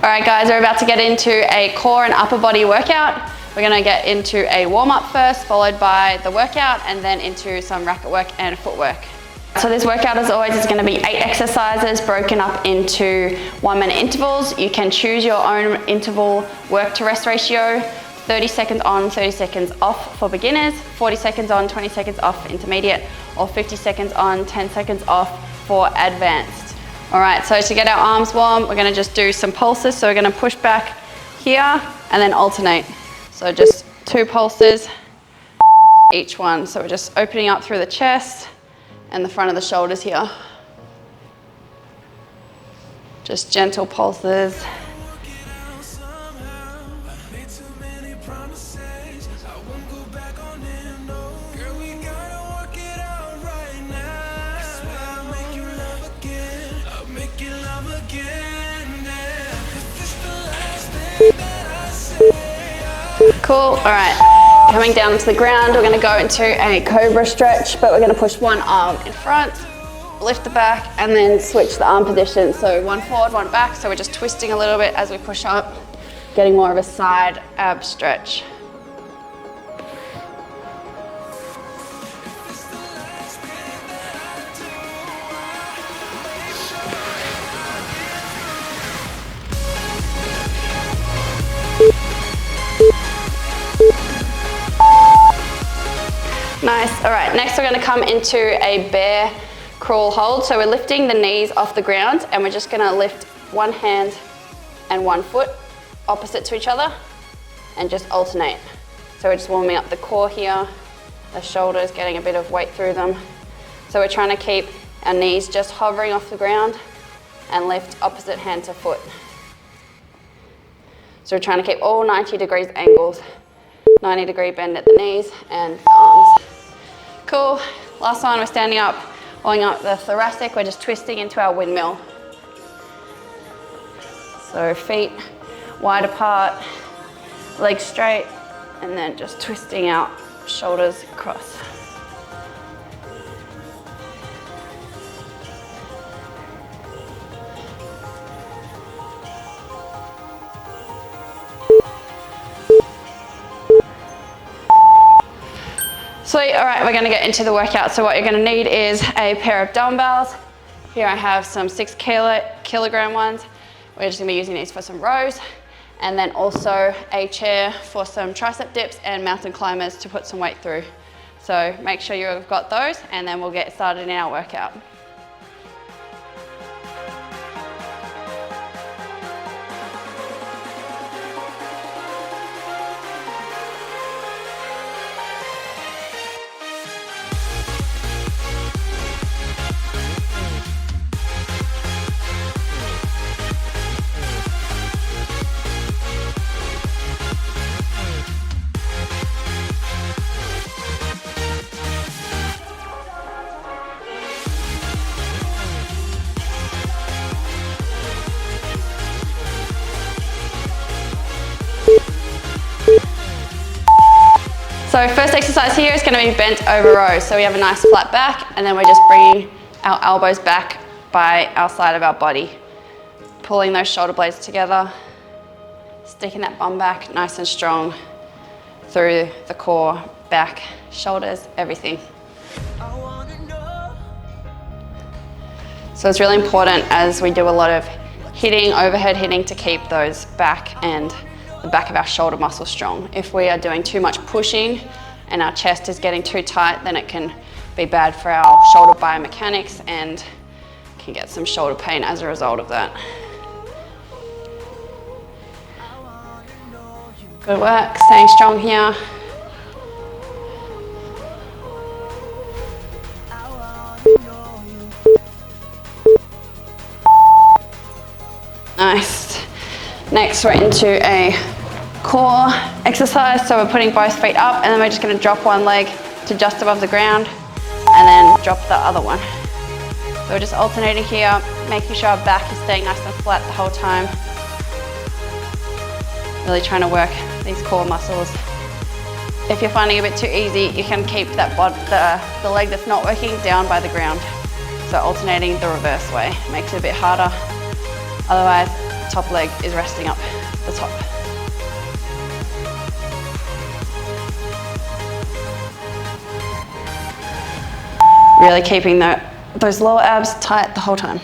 All right guys, we're about to get into a core and upper body workout. We're gonna get into a warm-up first, followed by the workout, and then into some racket work and footwork. So this workout, as always, is gonna be 8 exercises broken up into 1-minute intervals. You can choose your own interval work to rest ratio, 30 seconds on, 30 seconds off for beginners, 40 seconds on, 20 seconds off for intermediate, or 50 seconds on, 10 seconds off for advanced. All right, so to get our arms warm, we're gonna just do some pulses. So we're gonna push back here and then alternate. So just 2 pulses each one. So we're just opening up through the chest and the front of the shoulders here. Just gentle pulses. Cool, all right. Coming down to the ground, we're gonna go into a cobra stretch, but we're gonna push one arm in front, lift the back, and then switch the arm position. So one forward, one back. So we're just twisting a little bit as we push up, getting more of a side ab stretch. Nice, all right, next we're gonna come into a bear crawl hold. So we're lifting the knees off the ground and we're just gonna lift one hand and one foot opposite to each other and just alternate. So we're just warming up the core here, the shoulders, getting a bit of weight through them. So we're trying to keep our knees just hovering off the ground and lift opposite hand to foot. So we're trying to keep all 90 degrees angles, 90-degree bend at the knees and the arms. Cool, last one, we're standing up, holding up the thoracic, we're just twisting into our windmill. So feet wide apart, legs straight, and then just twisting out, shoulders across. Sweet, all right, we're gonna get into the workout. So what you're gonna need is a pair of dumbbells. Here I have some 6-kilogram ones. We're just gonna be using these for some rows. And then also a chair for some tricep dips and mountain climbers to put some weight through. So make sure you've got those and then we'll get started in our workout. So first exercise here is going to be bent over rows. So we have a nice flat back and then we're just bringing our elbows back by our side of our body. Pulling those shoulder blades together, sticking that bum back nice and strong through the core, back, shoulders, everything. So it's really important as we do a lot of hitting, overhead hitting, to keep those back and the back of our shoulder muscle strong. If we are doing too much pushing and our chest is getting too tight, then it can be bad for our shoulder biomechanics and can get some shoulder pain as a result of that. Good work, staying strong here. Nice. Next, we're into a core exercise. So we're putting both feet up and then we're just going to drop one leg to just above the ground and then drop the other one. So we're just alternating here, making sure our back is staying nice and flat the whole time. Really trying to work these core muscles. If you're finding it a bit too easy, you can keep that the leg that's not working down by the ground. So alternating the reverse way makes it a bit harder. Otherwise, top leg is resting up the top. Really keeping those lower abs tight the whole time.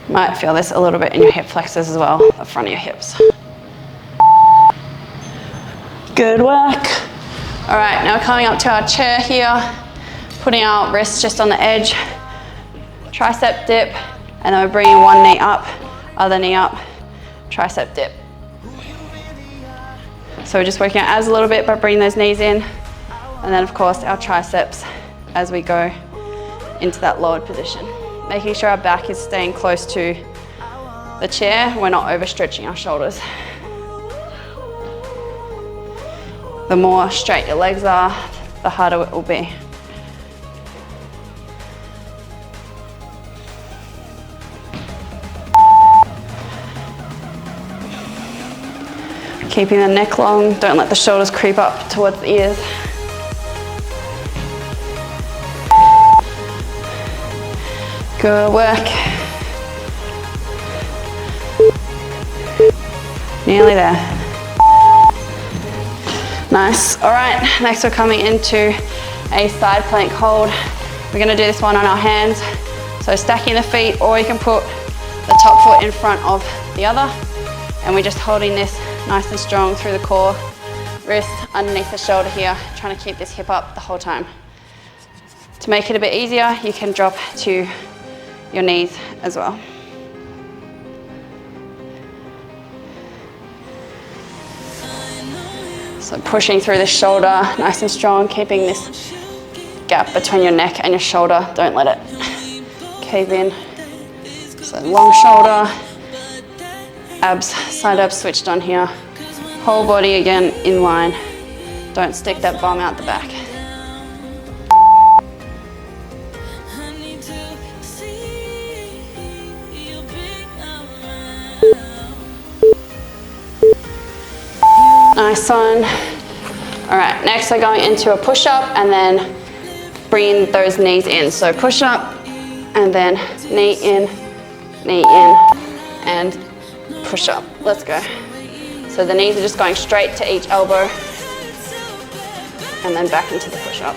Might feel this a little bit in your hip flexors as well, the front of your hips. Good work. All right, now coming up to our chair here, putting our wrists just on the edge, tricep dip, and then we're bringing one knee up, other knee up, tricep dip. So we're just working our abs a little bit by bringing those knees in, and then of course our triceps as we go into that lowered position. Making sure our back is staying close to the chair, we're not overstretching our shoulders. The more straight your legs are, the harder it will be. Keeping the neck long, don't let the shoulders creep up towards the ears. Good work. Nearly there. Nice. All right, next we're coming into a side plank hold. We're gonna do this one on our hands. So stacking the feet, or you can put the top foot in front of the other. And we're just holding this nice and strong through the core, wrist underneath the shoulder here, trying to keep this hip up the whole time. To make it a bit easier, you can drop to your knees as well. So pushing through the shoulder, nice and strong, keeping this gap between your neck and your shoulder. Don't let it cave in. So long shoulder, abs, side abs switched on here. Whole body again in line. Don't stick that bum out the back. Nice one. All right, next we're going into a push-up and then bringing those knees in. So push-up and then knee in, and push-up. Let's go. So the knees are just going straight to each elbow and then back into the push-up.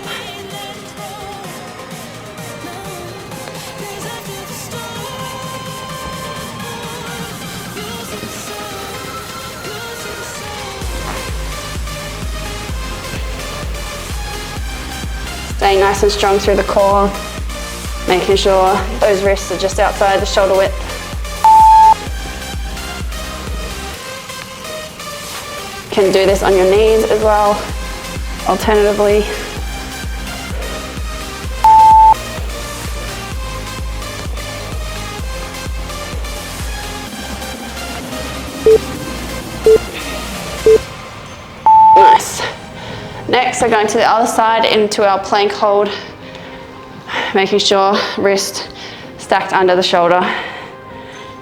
Staying nice and strong through the core, making sure those wrists are just outside the shoulder width. You can do this on your knees as well, alternatively. Nice. Next, we're going to the other side into our plank hold, making sure wrist stacked under the shoulder.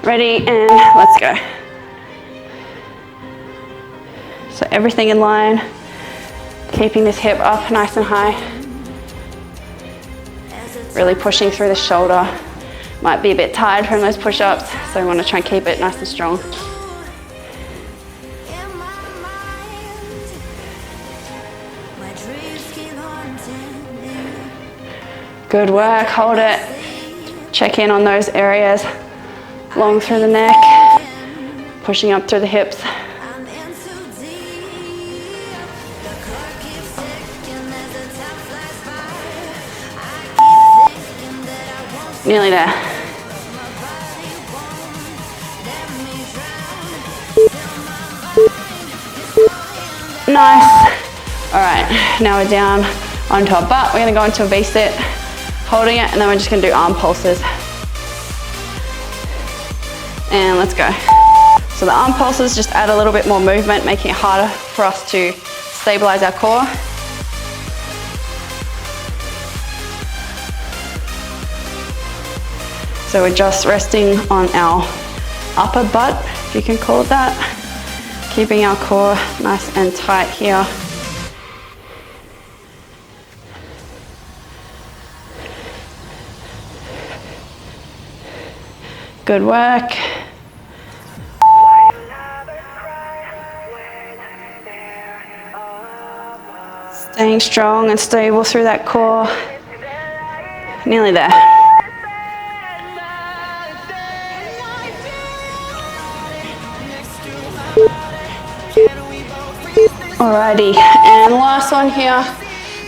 Ready, and let's go. So everything in line, keeping this hip up nice and high. Really pushing through the shoulder. Might be a bit tired from those push-ups, so we want to try and keep it nice and strong. Good work, hold it. Check in on those areas. Long through the neck, pushing up through the hips. Nearly there. Nice. All right, now we're down onto our butt. We're gonna go into a V-sit, holding it, and then we're just gonna do arm pulses. And let's go. So the arm pulses just add a little bit more movement, making it harder for us to stabilize our core. So we're just resting on our upper butt, if you can call it that. Keeping our core nice and tight here. Good work. Staying strong and stable through that core. Nearly there. Alrighty, and last one here,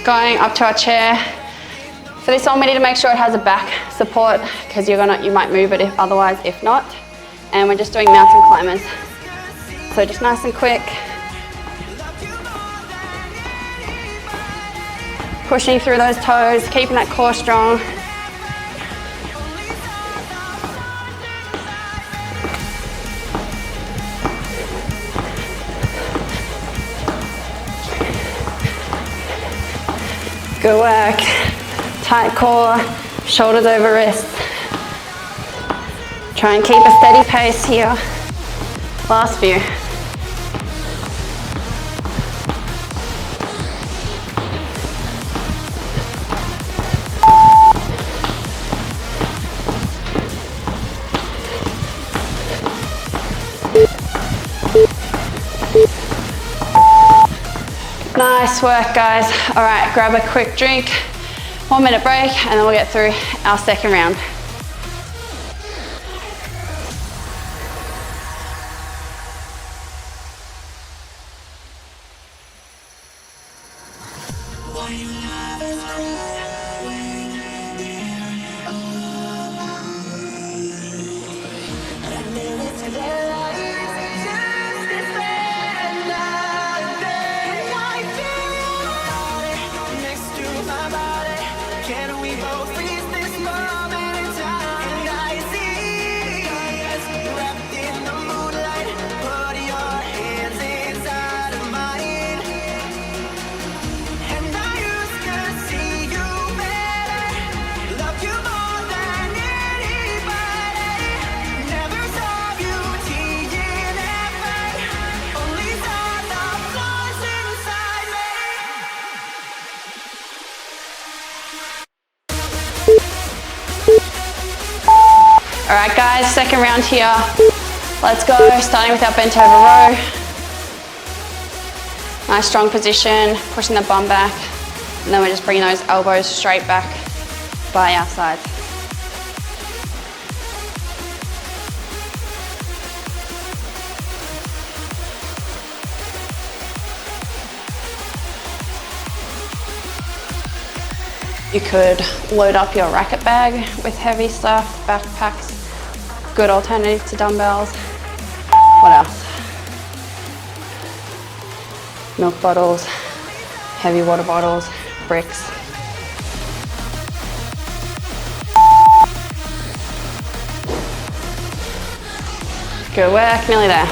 going up to our chair. For this one, we need to make sure it has a back support because you might move it otherwise if not. And we're just doing mountain climbers. So just nice and quick. Pushing through those toes, keeping that core strong. Good work. Tight core, shoulders over wrists. Try and keep a steady pace here. Last few. Nice work, guys. All right, grab a quick drink, 1 minute break, and then we'll get through our second round. All right, guys, second round here. Let's go, starting with our bent over row. Nice strong position, pushing the bum back. And then we're just bringing those elbows straight back by our sides. You could load up your racket bag with heavy stuff, backpacks, good alternative to dumbbells. What else? Milk bottles, heavy water bottles, bricks. Good work, nearly there.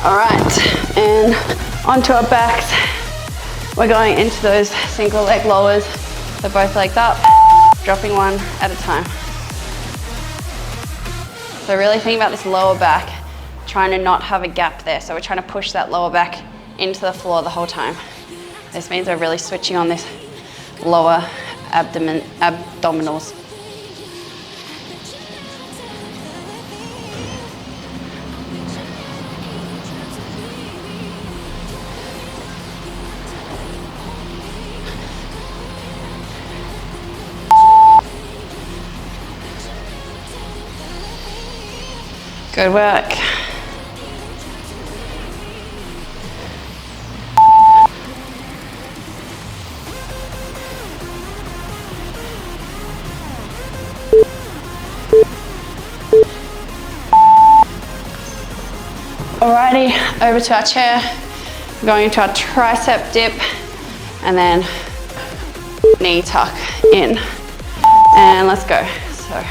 All right, and onto our backs. We're going into those single leg lowers. So both legs up, dropping one at a time. So really think about this lower back, trying to not have a gap there. So we're trying to push that lower back into the floor the whole time. This means we're really switching on this lower abdominals. Good work. Alrighty, over to our chair. Going into our tricep dip and then knee tuck in. And let's go. So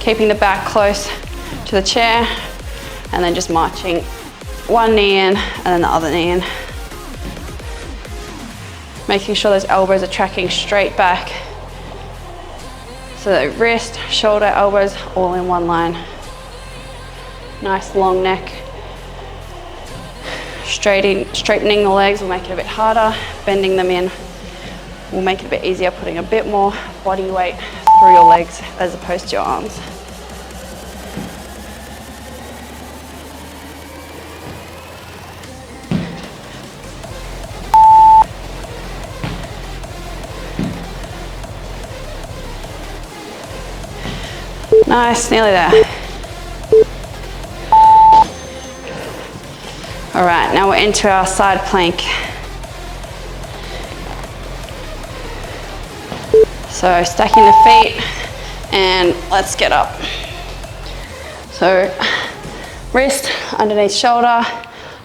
keeping the back close to the chair and then just marching one knee in and then the other knee in. Making sure those elbows are tracking straight back. So that wrist, shoulder, elbows all in one line. Nice long neck. Straightening the legs will make it a bit harder, bending them in will make it a bit easier, putting a bit more body weight through your legs as opposed to your arms. Nice, nearly there. All right, now we're into our side plank. So stacking the feet and let's get up. So wrist underneath shoulder,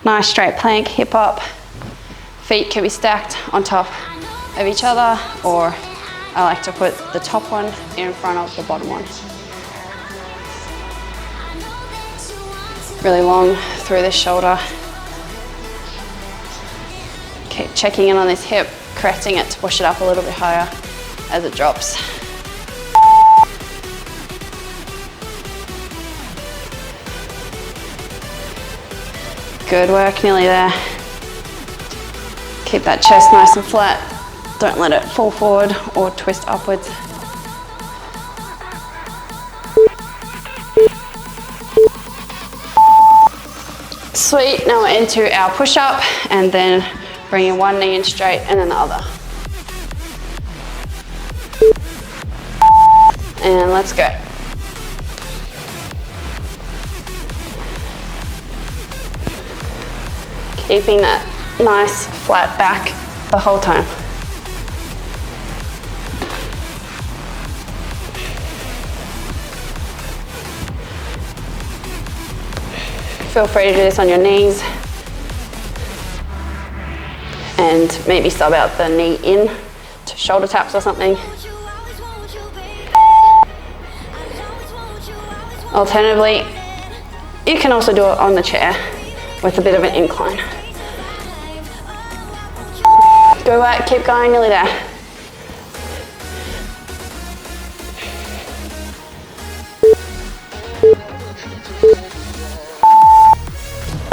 nice straight plank, hip up. Feet can be stacked on top of each other, or I like to put the top one in front of the bottom one. Really long through this shoulder. Keep checking in on this hip, correcting it to push it up a little bit higher as it drops. Good work, nearly there. Keep that chest nice and flat. Don't let it fall forward or twist upwards. Sweet, now we're into our push-up and then bringing one knee in straight and then the other. And let's go. Keeping that nice flat back the whole time. Feel free to do this on your knees and maybe sub out the knee in to shoulder taps or something. Alternatively, you can also do it on the chair with a bit of an incline. Go back, keep going, nearly there.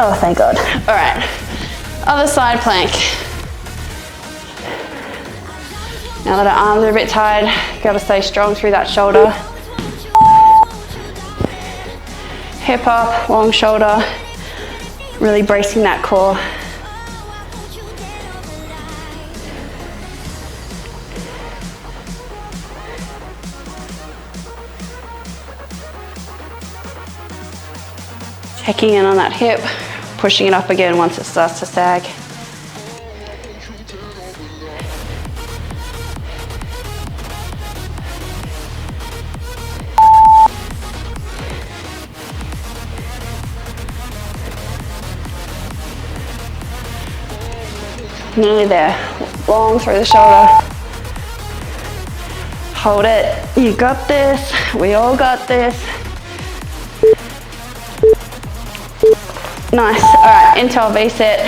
Oh, thank God. All right, other side plank. Now that our arms are a bit tired, you gotta stay strong through that shoulder. Hip up, long shoulder, really bracing that core. Checking in on that hip, pushing it up again once it starts to sag. Nearly there. Long through the shoulder. Hold it. You got this. We all got this. Nice. All right, into our V-sit.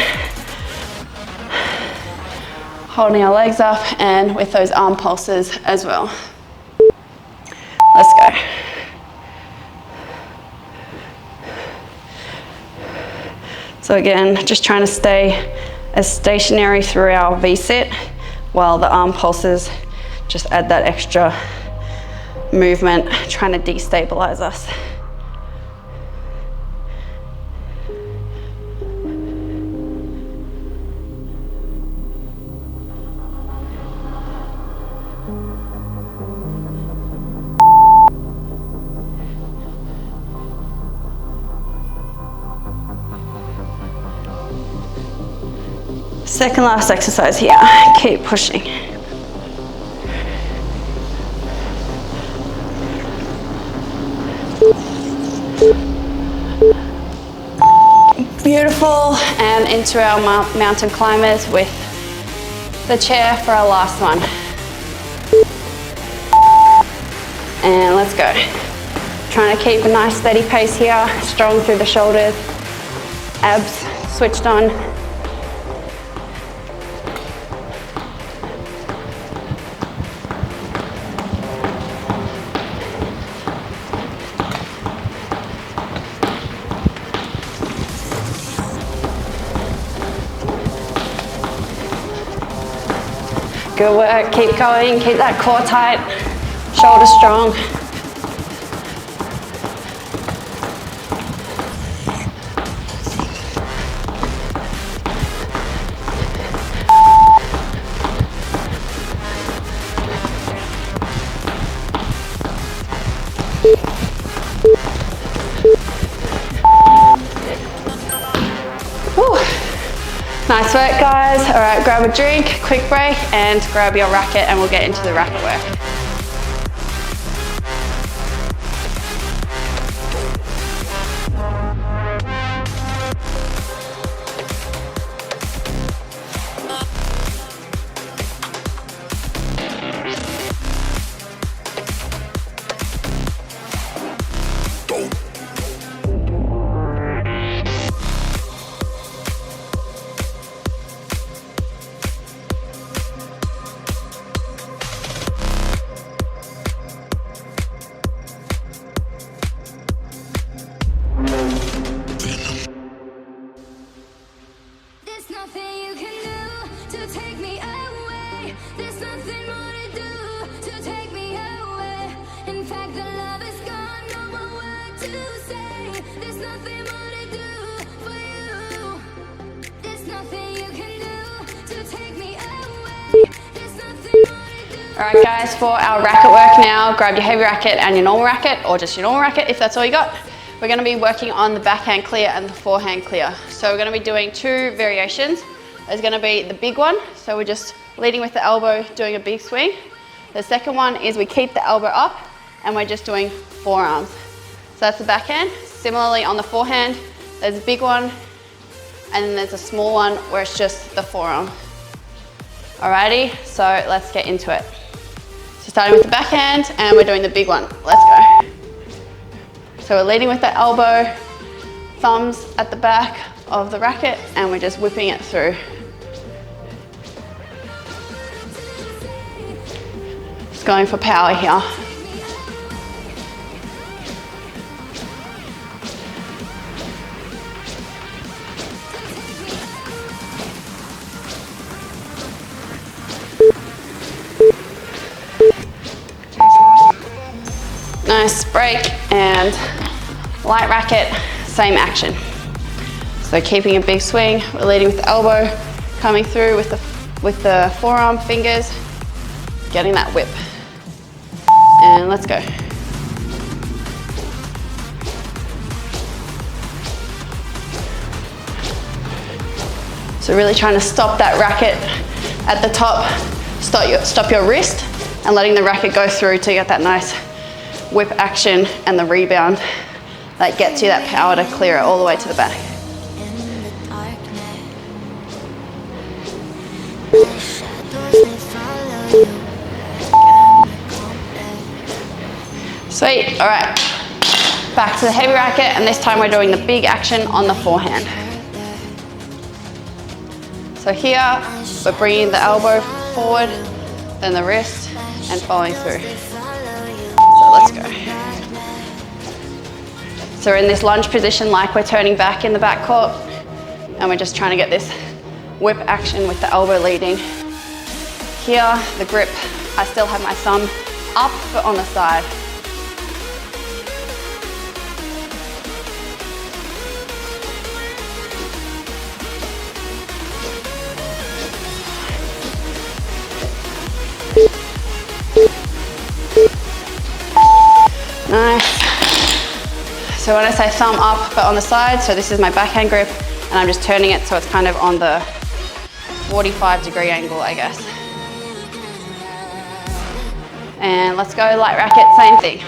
Holding our legs up and with those arm pulses as well. Let's go. So again, just trying to stay as stationary through our V-sit, while the arm pulses just add that extra movement, trying to destabilize us. Second last exercise here, keep pushing. Beautiful, and into our mountain climbers with the chair for our last one. And let's go. Trying to keep a nice steady pace here, strong through the shoulders, abs switched on. Good work, keep going, keep that core tight, shoulders strong. Nice work, guys. All right, grab a drink, quick break, and grab your racket, and we'll get into the racket work. Alright guys, for our racket work now, grab your heavy racket and your normal racket, or just your normal racket if that's all you got. We're going to be working on the backhand clear and the forehand clear. So we're going to be doing two variations. There's going to be the big one, so we're just leading with the elbow, doing a big swing. The second one is we keep the elbow up and we're just doing forearms. So that's the backhand. Similarly on the forehand, there's a big one and then there's a small one where it's just the forearm. Alrighty, so let's get into it. So starting with the backhand and we're doing the big one. Let's go. So we're leading with the elbow, thumbs at the back of the racket, and we're just whipping it through. Just going for power here. Nice break and light racket, same action. So keeping a big swing, we're leading with the elbow, coming through with the forearm fingers, getting that whip. And let's go. So really trying to stop that racket at the top, stop your wrist, and letting the racket go through to get that nice whip action and the rebound that gets you that power to clear it all the way to the back. Sweet, all right. Back to the heavy racket, and this time we're doing the big action on the forehand. So here, we're bringing the elbow forward, then the wrist, and following through. So let's go. So we're in this lunge position like we're turning back in the back court, and we're just trying to get this whip action with the elbow leading. Here, the grip, I still have my thumb up but on the side. Nice. So when I say thumb up but on the side, so this is my backhand grip and I'm just turning it so it's kind of on the 45-degree angle, I guess. And let's go light racket, same thing.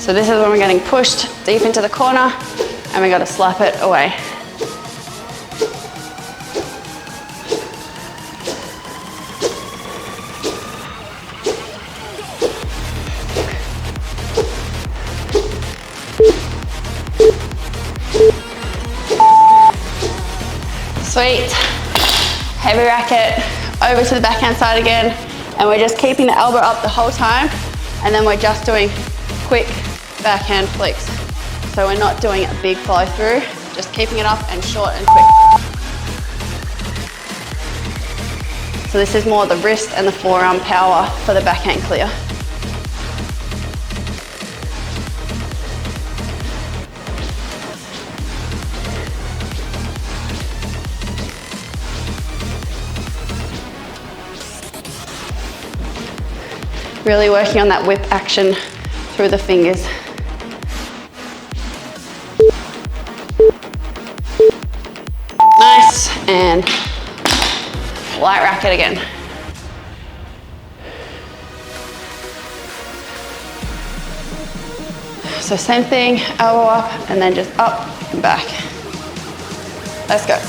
So this is when we're getting pushed deep into the corner and we got to slap it away. Sweet. Heavy racket, over to the backhand side again, and we're just keeping the elbow up the whole time, and then we're just doing quick backhand flicks. So we're not doing a big follow through, just keeping it up and short and quick. So this is more the wrist and the forearm power for the backhand clear. Really working on that whip action through the fingers. Nice, and light racket again. So same thing, elbow up and then just up and back. Let's go.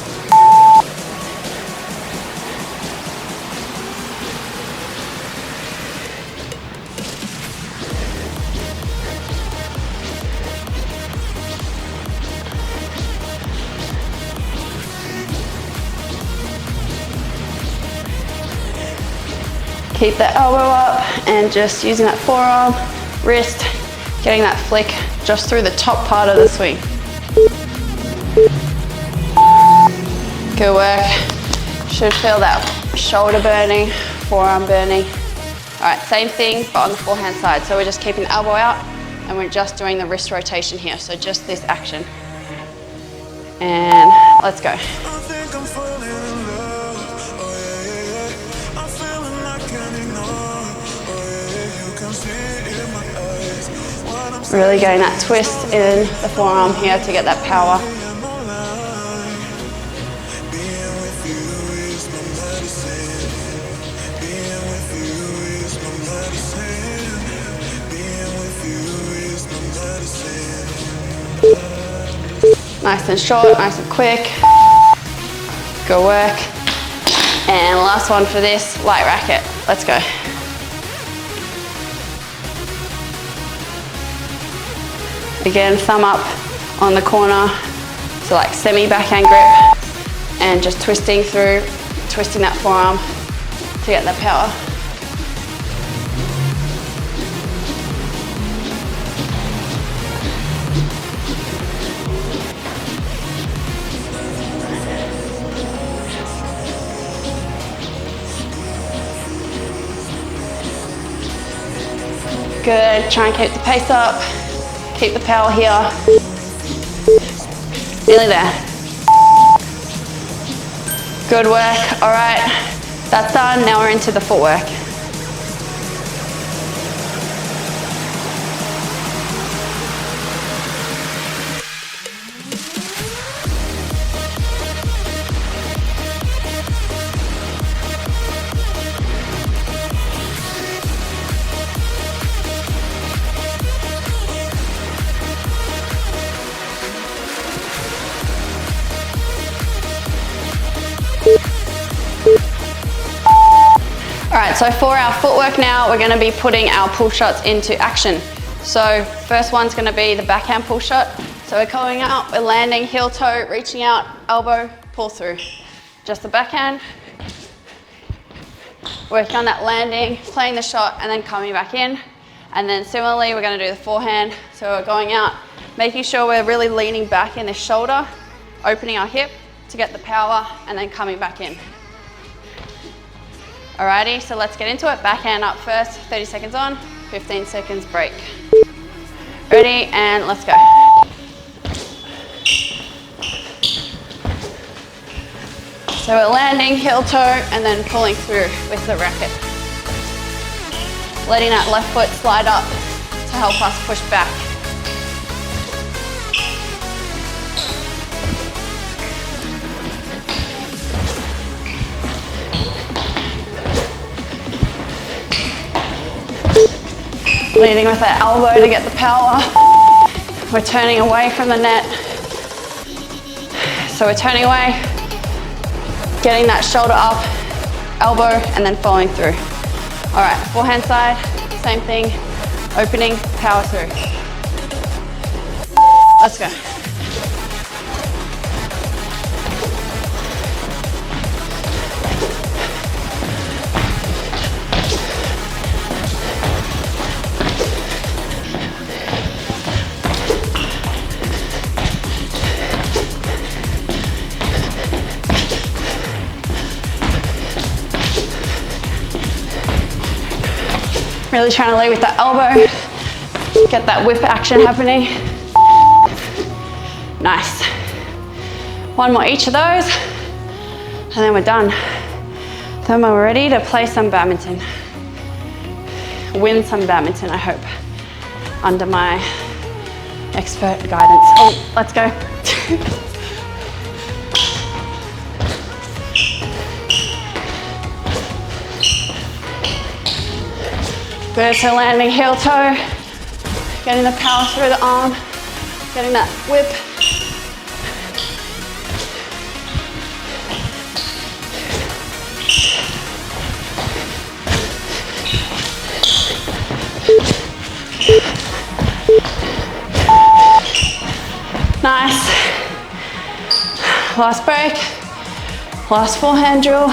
Keep the elbow up and just using that forearm, wrist, getting that flick just through the top part of the swing. Good work. Should feel that shoulder burning, forearm burning. All right, same thing, but on the forehand side. So we're just keeping the elbow out and we're just doing the wrist rotation here. So just this action. And let's go. Really getting that twist in the forearm here to get that power. Nice and short, nice and quick. Good work. And last one for this, light racket. Let's go. Again, thumb up on the corner, so like semi backhand grip, and just twisting through, twisting that forearm to get that power. Good, try and keep the pace up. Keep the power here. Nearly there. Good work. All right, that's done. Now we're into the footwork. Alright, so for our footwork now, we're going to be putting our pull shots into action. So first one's going to be the backhand pull shot. So we're going out, we're landing, heel toe, reaching out, elbow, pull through. Just the backhand. Working on that landing, playing the shot, and then coming back in. And then similarly, we're going to do the forehand. So we're going out, making sure we're really leaning back in the shoulder, opening our hip to get the power, and then coming back in. Alrighty, so let's get into it. Backhand up first, 30 seconds on, 15 seconds break. Ready, and let's go. So we're landing, heel toe, and then pulling through with the racket. Letting that left foot slide up to help us push back. Leading with that elbow to get the power. We're turning away from the net. So we're turning away, getting that shoulder up, elbow, and then following through. All right, forehand side, same thing, opening, power through. Let's go. Really trying to lead with the elbow, get that whip action happening. Nice. One more each of those, and then we're done. Then we're ready to play some badminton. Win some badminton, I hope, under my expert guidance. Oh, let's go. Good, so landing heel toe, getting the power through the arm, getting that whip. Nice. Last break, last forehand drill.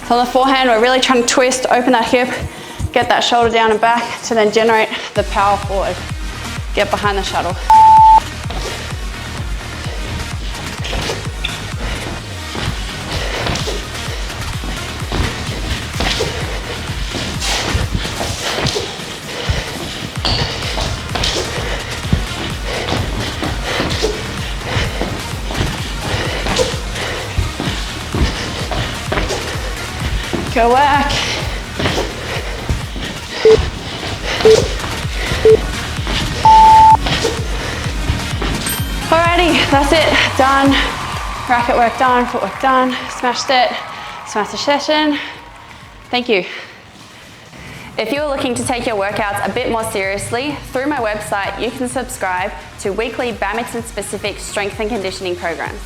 So on the forehand, we're really trying to twist, open that hip, get that shoulder down and back to then generate the power forward. Get behind the shuttle. Go back. Alrighty, that's it, done. Racket work done, footwork done, smashed it, smash the session. Thank you. If you're looking to take your workouts a bit more seriously, through my website, you can subscribe to weekly badminton-specific strength and conditioning programs.